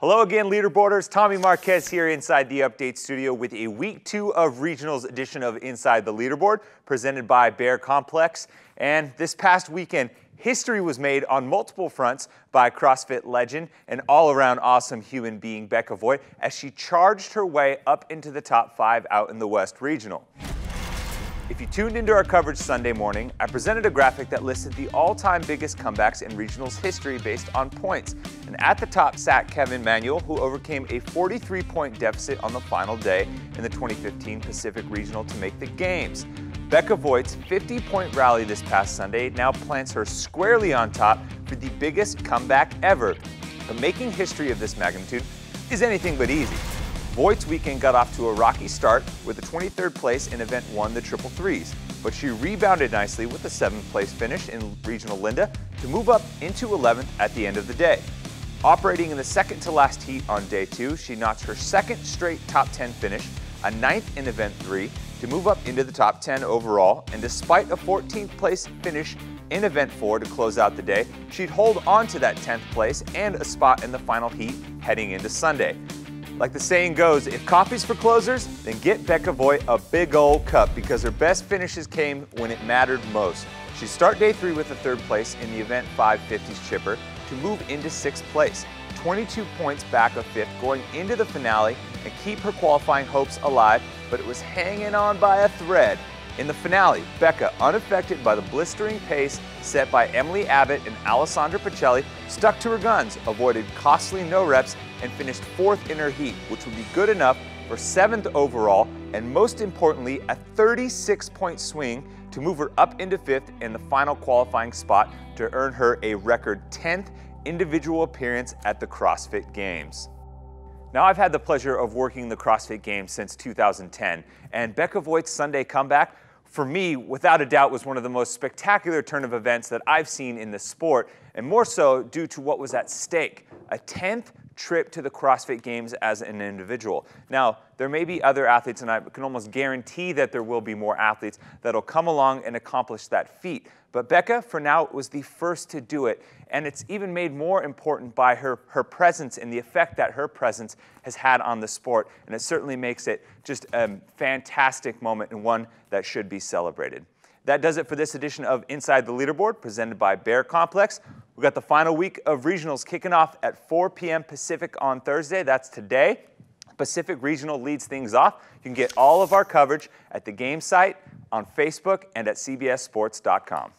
Hello again, Leaderboarders. Tommy Marquez here inside the Update Studio with a Week 2 of Regionals edition of Inside the Leaderboard, presented by Bear Complex. And this past weekend, history was made on multiple fronts by CrossFit legend and all-around awesome human being Becca Voigt as she charged her way up into the top 5 out in the West Regional. If you tuned into our coverage Sunday morning, I presented a graphic that listed the all-time biggest comebacks in Regionals history based on points. And at the top sat Kevin Manuel, who overcame a 43-point deficit on the final day in the 2015 Pacific Regional to make the Games. Becca Voigt's 50-point rally this past Sunday now plants her squarely on top for the biggest comeback ever. But making history of this magnitude is anything but easy. Voigt's weekend got off to a rocky start with a 23rd place in Event 1, the Triple Threes, but she rebounded nicely with a 7th place finish in Regional Linda to move up into 11th at the end of the day. Operating in the second to last heat on day 2, she notched her second straight top 10 finish, a 9th in Event 3, to move up into the top 10 overall, and despite a 14th place finish in Event 4 to close out the day, she'd hold on to that 10th place and a spot in the final heat heading into Sunday. Like the saying goes, if coffee's for closers, then get Becca Voigt a big old cup because her best finishes came when it mattered most. She'd start day 3 with a 3rd place in the Event 5 50s chipper to move into 6th place, 22 points back of 5th going into the finale and keep her qualifying hopes alive, but it was hanging on by a thread. In the finale, Becca, unaffected by the blistering pace set by Emily Abbott and Alessandra Pacelli, stuck to her guns, avoided costly no reps, and finished 4th in her heat, which would be good enough for 7th overall, and most importantly, a 36-point swing to move her up into 5th in the final qualifying spot to earn her a record 10th individual appearance at the CrossFit Games. Now, I've had the pleasure of working the CrossFit Games since 2010, and Becca Voigt's Sunday comeback, for me, without a doubt, was one of the most spectacular turn of events that I've seen in the sport, and more so due to what was at stake, a 10th trip to the CrossFit Games as an individual. Now, there may be other athletes, and I can almost guarantee that there will be more athletes that'll come along and accomplish that feat. But Becca, for now, was the first to do it, and it's even made more important by her presence and the effect that her presence has had on the sport, and it certainly makes it just a fantastic moment and one that should be celebrated. That does it for this edition of Inside the Leaderboard, presented by Bear Complex. We've got the final week of Regionals kicking off at 4 p.m. Pacific on Thursday. That's today. Pacific Regional leads things off. You can get all of our coverage at the game site, on Facebook, and at cbssports.com.